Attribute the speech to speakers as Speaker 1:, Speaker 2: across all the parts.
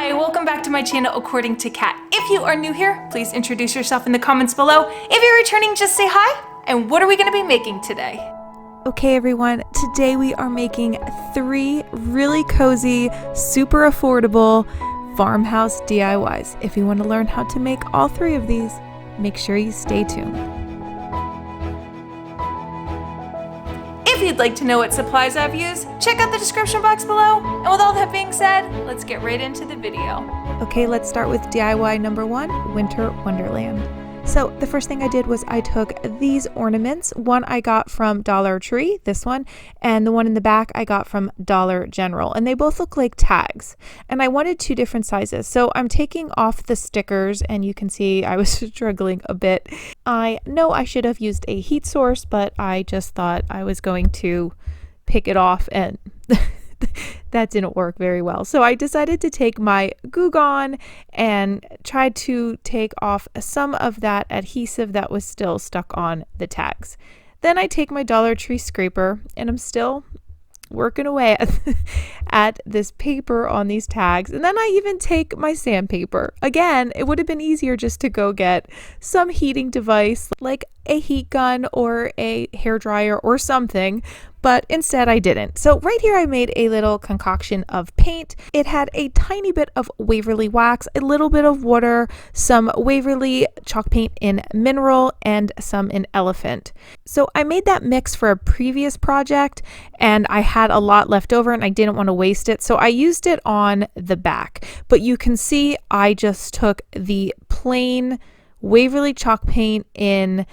Speaker 1: Hi, welcome back to my channel According to Kat. If you are new here, please introduce yourself in the comments below. If you're returning, just say hi. And what are we going to be making today?
Speaker 2: Okay everyone, today we are making 3 really cozy, super affordable farmhouse DIYs. If you want to learn how to make all 3 of these, make sure you stay tuned.
Speaker 1: If you'd like to know what supplies I've used, check out the description box below. And with all that being said, let's get right into the video.
Speaker 2: Okay, let's start with DIY number 1, Winter Wonderland. So the first thing I did was I took these ornaments. One I got from Dollar Tree, this one, and the one in the back I got from Dollar General. And they both look like tags. And I wanted 2 different sizes. So I'm taking off the stickers, and you can see I was struggling a bit. I know I should have used a heat source, but I just thought I was going to pick it off, and that didn't work very well. So I decided to take my Glue Gun and try to take off some of that adhesive that was still stuck on the tags. Then I take my Dollar Tree scraper, and I'm still working away at this paper on these tags. And then I even take my sandpaper. Again, it would have been easier just to go get some heating device like a heat gun or a hair dryer or something, but instead I didn't. So right here I made a little concoction of paint. It had a tiny bit of Waverly wax, a little bit of water, some Waverly Chalk Paint in mineral, and some in elephant. So I made that mix for a previous project, and I had a lot left over and I didn't want to waste it, so I used it on the back. But you can see I just took the plain Waverly Chalk Paint in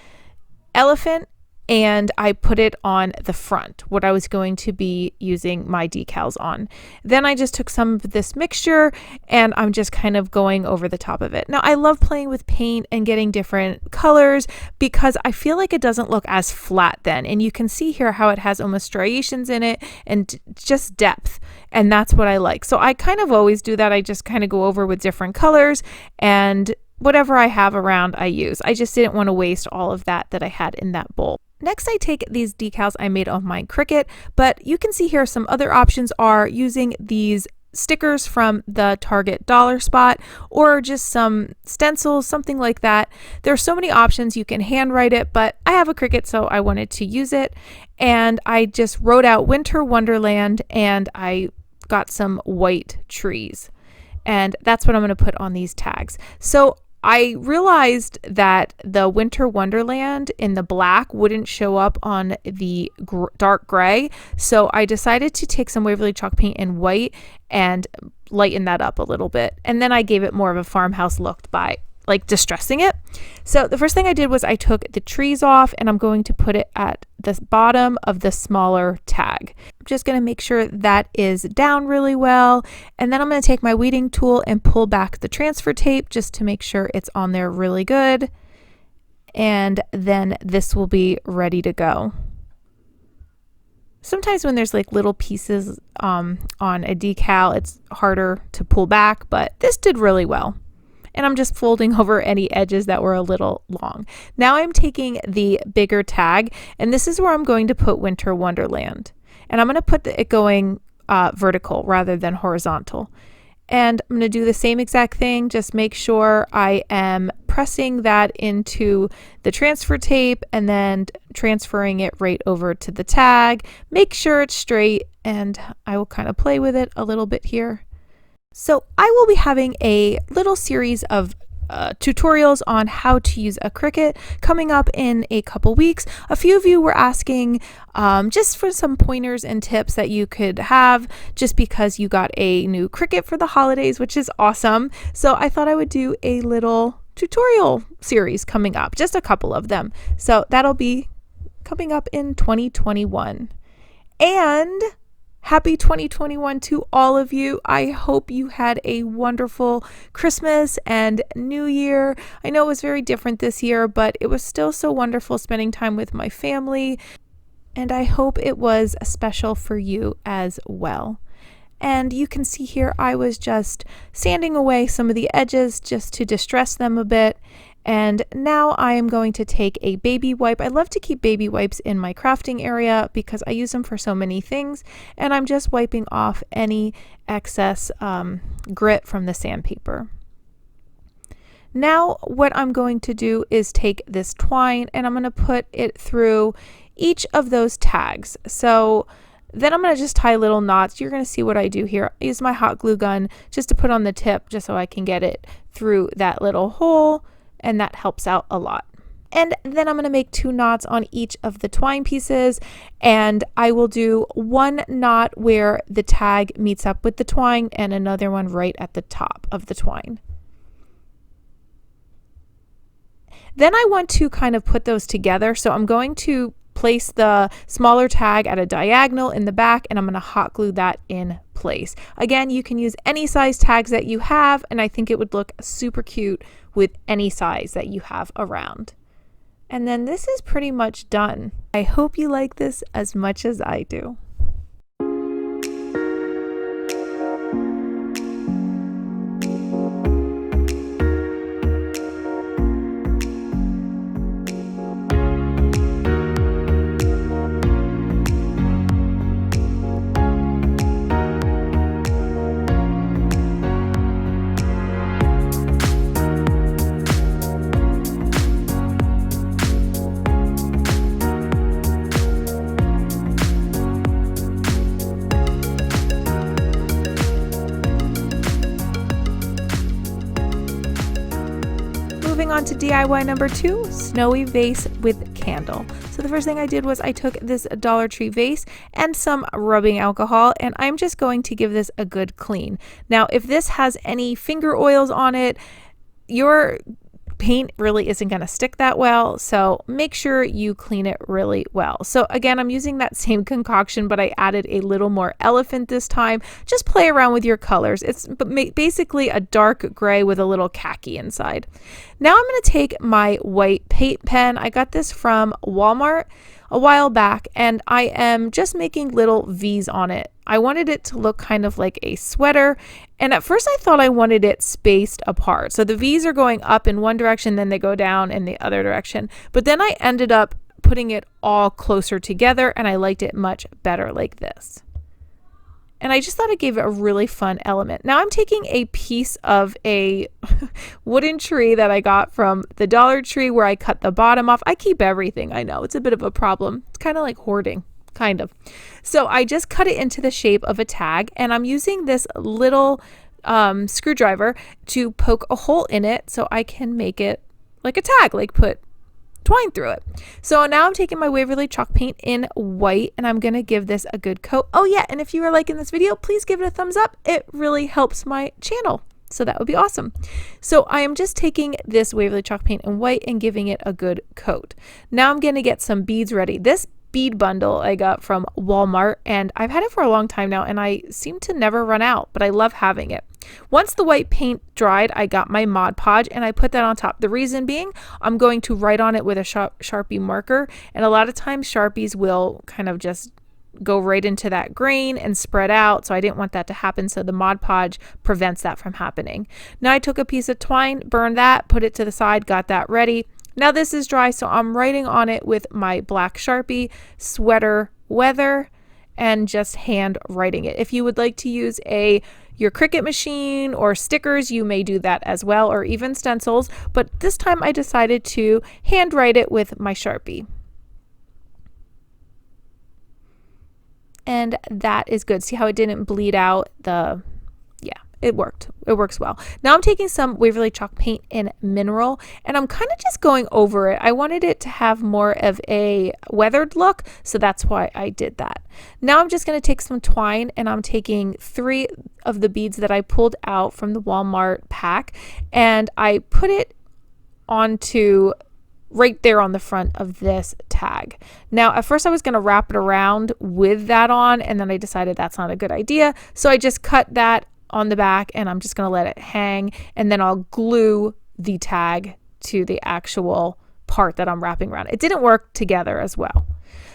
Speaker 2: elephant and I put it on the front, what I was going to be using my decals on. Then I just took some of this mixture and I'm just kind of going over the top of it. Now I love playing with paint and getting different colors because I feel like it doesn't look as flat then. And you can see here how it has almost striations in it and just depth. And that's what I like. So I kind of always do that. I just kind of go over with different colors, and whatever I have around I use. I just didn't want to waste all of that I had in that bowl. Next, I take these decals I made on my Cricut, but you can see here some other options are using these stickers from the Target dollar spot or just some stencils, something like that. There are so many options. You can handwrite it, but I have a Cricut, so I wanted to use it. And I just wrote out Winter Wonderland, and I got some white trees. And that's what I'm going to put on these tags. So I realized that the Winter Wonderland in the black wouldn't show up on the dark gray. So I decided to take some Waverly Chalk Paint in white and lighten that up a little bit. And then I gave it more of a farmhouse look by like distressing it. So the first thing I did was I took the trees off, and I'm going to put it at the bottom of the smaller tag. I'm just going to make sure that is down really well. And then I'm going to take my weeding tool and pull back the transfer tape just to make sure it's on there really good. And then this will be ready to go. Sometimes when there's like little pieces on a decal, it's harder to pull back, but this did really well. And I'm just folding over any edges that were a little long. Now I'm taking the bigger tag, and this is where I'm going to put Winter Wonderland. And I'm going to put it going vertical rather than horizontal. And I'm going to do the same exact thing, just make sure I am pressing that into the transfer tape and then transferring it right over to the tag. Make sure it's straight, and I will kind of play with it a little bit here. So I will be having a little series of tutorials on how to use a Cricut coming up in a couple weeks. A few of you were asking just for some pointers and tips that you could have just because you got a new Cricut for the holidays, which is awesome. So I thought I would do a little tutorial series coming up, just a couple of them. So that'll be coming up in 2021. And happy 2021 to all of you. I hope you had a wonderful Christmas and New Year. I know it was very different this year, but it was still so wonderful spending time with my family. And I hope it was special for you as well. And you can see here I was just sanding away some of the edges just to distress them a bit. And now I am going to take a baby wipe. I love to keep baby wipes in my crafting area because I use them for so many things. And I'm just wiping off any excess grit from the sandpaper. Now what I'm going to do is take this twine and I'm going to put it through each of those tags. So then I'm going to just tie little knots. You're going to see what I do here. I use my hot glue gun just to put on the tip just so I can get it through that little hole, and that helps out a lot. And then I'm going to make 2 knots on each of the twine pieces, and I will do 1 knot where the tag meets up with the twine and another one right at the top of the twine. Then I want to kind of put those together, so I'm going to place the smaller tag at a diagonal in the back, and I'm going to hot glue that in place. Again, you can use any size tags that you have, and I think it would look super cute with any size that you have around. And then this is pretty much done. I hope you like this as much as I do. Moving on to DIY number 2, Snowy Vase with candle. So the first thing I did was I took this Dollar Tree vase and some rubbing alcohol, and I'm just going to give this a good clean. Now, if this has any finger oils on it, your paint really isn't going to stick that well, so make sure you clean it really well. So again, I'm using that same concoction, but I added a little more elephant this time. Just play around with your colors. It's basically a dark gray with a little khaki inside. Now I'm going to take my white paint pen. I got this from Walmart a while back, and I am just making little V's on it. I wanted it to look kind of like a sweater, and at first I thought I wanted it spaced apart. So the V's are going up in one direction, then they go down in the other direction. But then I ended up putting it all closer together, and I liked it much better like this. And I just thought it gave it a really fun element. Now I'm taking a piece of a wooden tree that I got from the Dollar Tree where I cut the bottom off. I keep everything, I know. It's a bit of a problem. It's kind of like hoarding, kind of. So I just cut it into the shape of a tag, and I'm using this little screwdriver to poke a hole in it so I can make it like a tag, like put twine through it. So now I'm taking my Waverly Chalk Paint in white, and I'm going to give this a good coat. Oh yeah, and if you are liking this video, please give it a thumbs up. It really helps my channel, so that would be awesome. So I am just taking this Waverly Chalk Paint in white and giving it a good coat. Now I'm going to get some beads ready. This bead bundle I got from Walmart, and I've had it for a long time now, and I seem to never run out, but I love having it. Once the white paint dried, I got my Mod Podge and I put that on top. The reason being, I'm going to write on it with a Sharpie marker, and a lot of times Sharpies will kind of just go right into that grain and spread out, so I didn't want that to happen, so the Mod Podge prevents that from happening. Now I took a piece of twine, burned that, put it to the side, got that ready. Now this is dry, so I'm writing on it with my black Sharpie, sweater weather, and just hand writing it. If you would like to use your Cricut machine or stickers, you may do that as well, or even stencils, but this time I decided to hand write it with my Sharpie. And that is good. See how it didn't bleed out the, yeah, it worked. It works well. Now I'm taking some Waverly Chalk Paint in Mineral, and I'm kind of just going over it. I wanted it to have more of a weathered look, so that's why I did that. Now I'm just going to take some twine, and I'm taking 3 of the beads that I pulled out from the Walmart pack, and I put it onto right there on the front of this tag. Now at first I was going to wrap it around with that on, and then I decided that's not a good idea, so I just cut that on the back, and I'm just going to let it hang, and then I'll glue the tag to the actual part that I'm wrapping around. It didn't work together as well.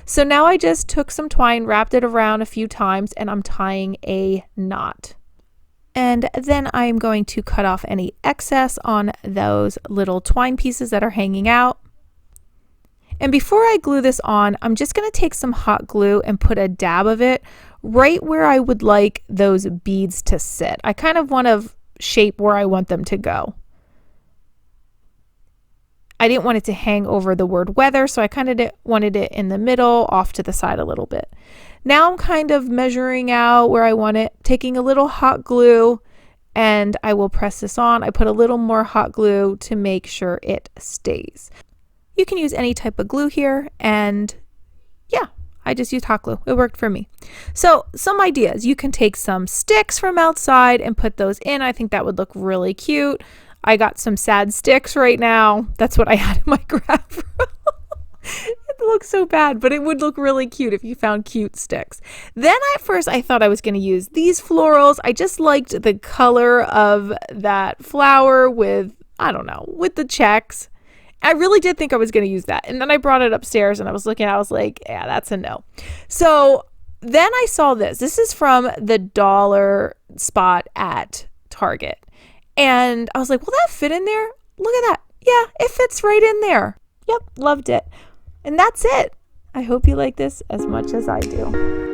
Speaker 2: So now I just took some twine, wrapped it around a few times, and I'm tying a knot. And then I'm going to cut off any excess on those little twine pieces that are hanging out. And before I glue this on, I'm just going to take some hot glue and put a dab of it right where I would like those beads to sit. I kind of want to shape where I want them to go. I didn't want it to hang over the word weather, so I kind of wanted it in the middle, off to the side a little bit. Now I'm kind of measuring out where I want it, taking a little hot glue, and I will press this on. I put a little more hot glue to make sure it stays. You can use any type of glue here, and yeah, I just used hot glue. It worked for me. So some ideas. You can take some sticks from outside and put those in. I think that would look really cute. I got some sad sticks right now. That's what I had in my Gravura. It looks so bad, but it would look really cute if you found cute sticks. Then at first I thought I was going to use these florals. I just liked the color of that flower with, I don't know, with the checks. I really did think I was going to use that. And then I brought it upstairs and I was looking, I was like, yeah, that's a no. So then I saw this. This is from the dollar spot at Target. And I was like, will that fit in there? Look at that. Yeah, it fits right in there. Yep, loved it. And that's it. I hope you like this as much as I do.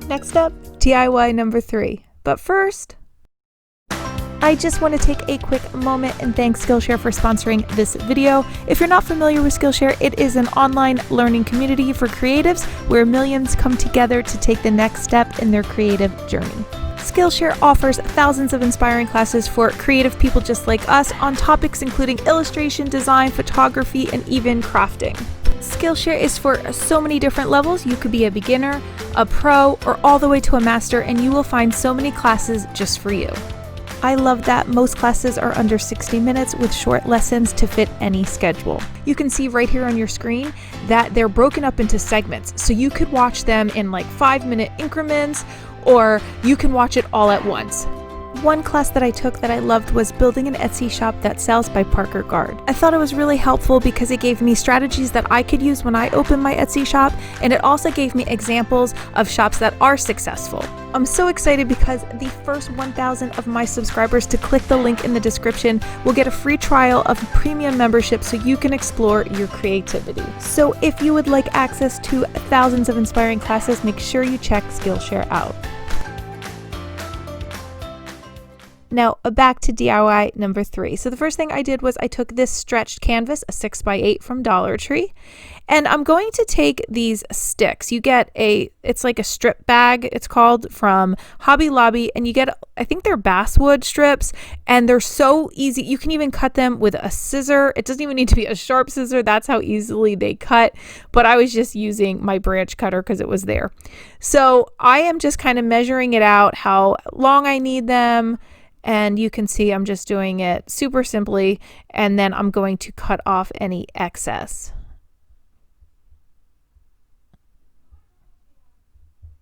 Speaker 2: Next up, DIY number 3. But first, I just want to take a quick moment and thank Skillshare for sponsoring this video. If you're not familiar with Skillshare, it is an online learning community for creatives where millions come together to take the next step in their creative journey. Skillshare offers thousands of inspiring classes for creative people just like us on topics including illustration, design, photography, and even crafting. Skillshare is for so many different levels. You could be a beginner, a pro, or all the way to a master, and you will find so many classes just for you. I love that most classes are under 60 minutes with short lessons to fit any schedule. You can see right here on your screen that they're broken up into segments, so you could watch them in like 5-minute increments, or you can watch it all at once. One class that I took that I loved was building an Etsy shop that sells by Parker Guard. I thought it was really helpful because it gave me strategies that I could use when I open my Etsy shop, and it also gave me examples of shops that are successful. I'm so excited because the first 1,000 of my subscribers to click the link in the description will get a free trial of premium membership so you can explore your creativity. So if you would like access to thousands of inspiring classes, make sure you check Skillshare out. Now back to DIY number 3. So the first thing I did was I took this stretched canvas, a 6x8 from Dollar Tree, and I'm going to take these sticks. You get it's like a strip bag, it's called, from Hobby Lobby, and you get, I think they're basswood strips, and they're so easy. You can even cut them with a scissor. It doesn't even need to be a sharp scissor. That's how easily they cut, but I was just using my branch cutter because it was there. So I am just kind of measuring it out, how long I need them. And you can see I'm just doing it super simply, and then I'm going to cut off any excess.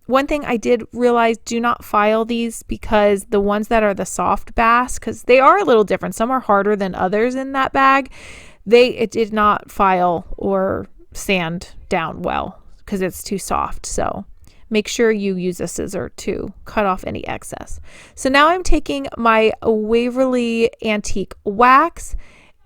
Speaker 2: One thing I did realize, do not file these, because the ones that are the soft bass, because they are a little different. Some are harder than others in that bag. It did not file or sand down well because it's too soft. So make sure you use a scissor to cut off any excess. So now I'm taking my Waverly Antique Wax.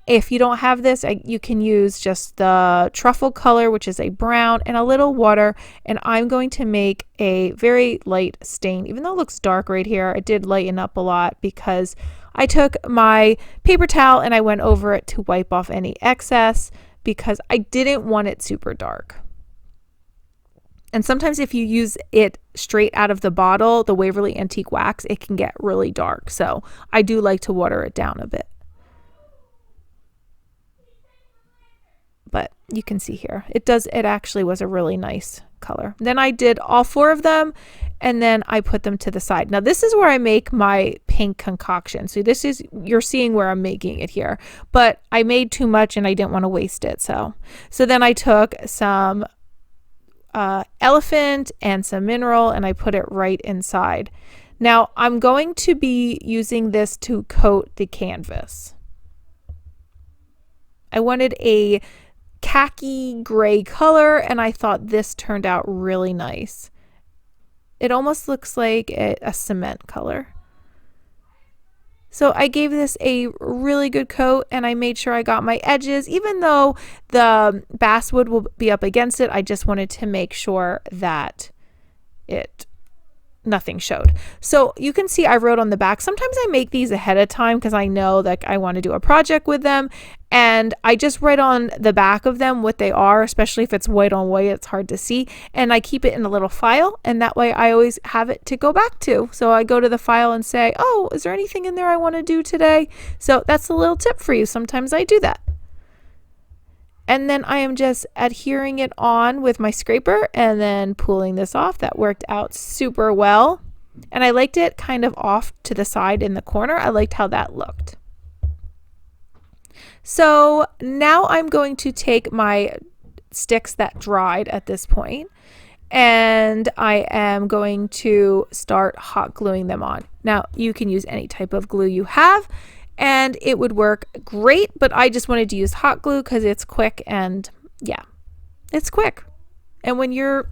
Speaker 2: If you don't have this, you can use just the truffle color, which is a brown, and a little water. And I'm going to make a very light stain. Even though it looks dark right here, it did lighten up a lot because I took my paper towel and I went over it to wipe off any excess because I didn't want it super dark. And sometimes if you use it straight out of the bottle, the Waverly Antique Wax, it can get really dark. So I do like to water it down a bit. but you can see here, it actually was a really nice color. Then I did all 4 of them, and then I put them to the side. Now this is where I make my pink concoction. So you're seeing where I'm making it here, but I made too much and I didn't want to waste it. So then I took some elephant and some mineral, and I put it right inside. Now I'm going to be using this to coat the canvas. I wanted a khaki gray color, and I thought this turned out really nice. It almost looks like a cement color. So I gave this a really good coat, and I made sure I got my edges. Even though the basswood will be up against it, I just wanted to make sure that nothing showed. So you can see I wrote on the back. Sometimes I make these ahead of time because I know that I want to do a project with them, and I just write on the back of them what they are, especially if it's white on white, it's hard to see, and I keep it in a little file, and that way I always have it to go back to. So I go to the file and say, oh, is there anything in there I want to do today? So that's a little tip for you. Sometimes I do that. And then I am just adhering it on with my scraper and then pulling this off. That worked out super well. And I liked it kind of off to the side in the corner. I liked how that looked. So now I'm going to take my sticks that dried at this point, and I am going to start hot gluing them on. Now you can use any type of glue you have, and it would work great, but I just wanted to use hot glue because it's quick, and yeah, it's quick. And when you're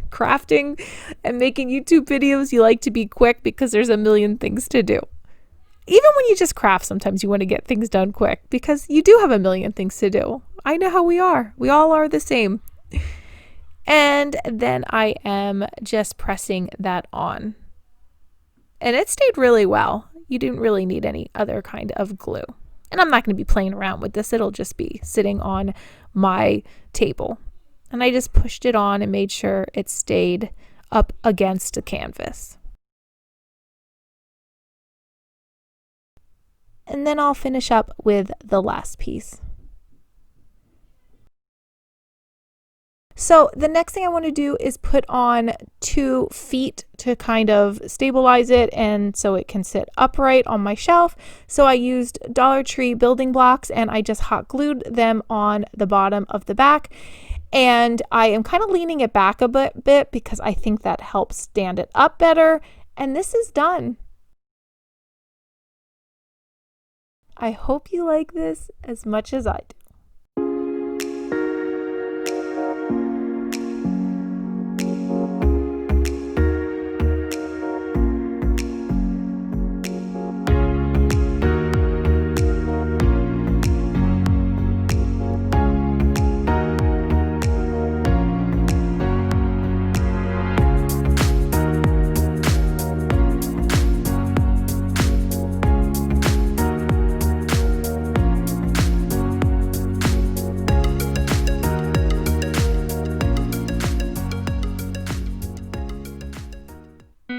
Speaker 2: crafting and making YouTube videos, you like to be quick because there's a million things to do. Even when you just craft, sometimes you want to get things done quick because you do have a million things to do. I know how we are. We all are the same. And then I am just pressing that on. And it stayed really well. You didn't really need any other kind of glue. And I'm not going to be playing around with this. It'll just be sitting on my table. And I just pushed it on and made sure it stayed up against the canvas. And then I'll finish up with the last piece. So the next thing I want to do is put on 2 feet to kind of stabilize it and so it can sit upright on my shelf. So I used Dollar Tree building blocks and I just hot glued them on the bottom of the back. And I am kind of leaning it back a bit because I think that helps stand it up better. And this is done. I hope you like this as much as I do.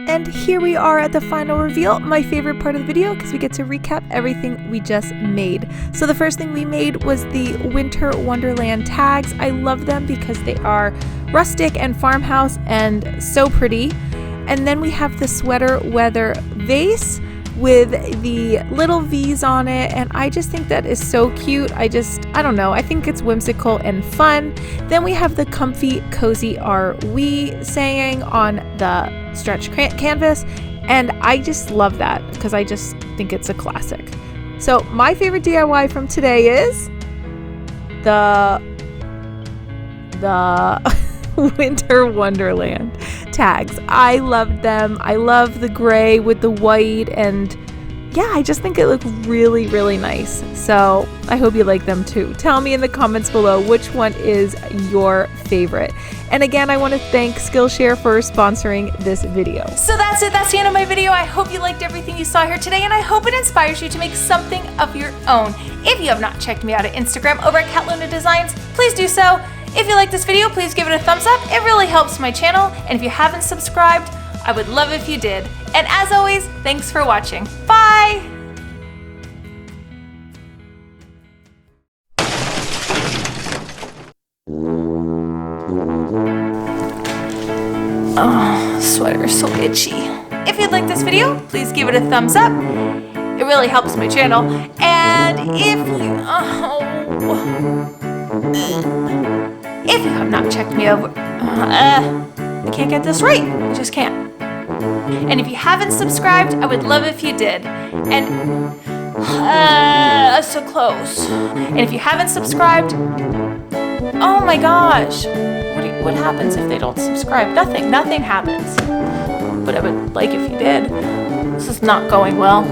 Speaker 2: And here we are at the final reveal, my favorite part of the video because we get to recap everything we just made. So the first thing we made was the Winter Wonderland tags. I love them because they are rustic and farmhouse and so pretty. And then we have the sweater weather vase with the little V's on it, and I just think that is so cute. I don't know, I think it's whimsical and fun. Then we have the comfy cozy are we saying on the stretch canvas, and I just love that because I just think it's a classic. So my favorite DIY from today is the Winter Wonderland tags. I love them. I love the gray with the white, and yeah, I just think it looks really, really nice. So I hope you like them too. Tell me in the comments below which one is your favorite. And again, I want to thank Skillshare for sponsoring this video.
Speaker 1: So that's it. That's the end of my video. I hope you liked everything you saw here today, and I hope it inspires you to make something of your own. If you have not checked me out at Instagram over at Catluna Designs, please do so. If you like this video, please give it a thumbs up. It really helps my channel. And if you haven't subscribed, I would love if you did. And as always, thanks for watching. Bye! Oh, sweater is so itchy. If you like this video, please give it a thumbs up. It really helps my channel. And if you have not checked me over, I can't get this right. I just can't. And if you haven't subscribed, I would love if you did. And so close. And if you haven't subscribed, oh my gosh, what happens if they don't subscribe? Nothing happens. But I would like if you did. This is not going well.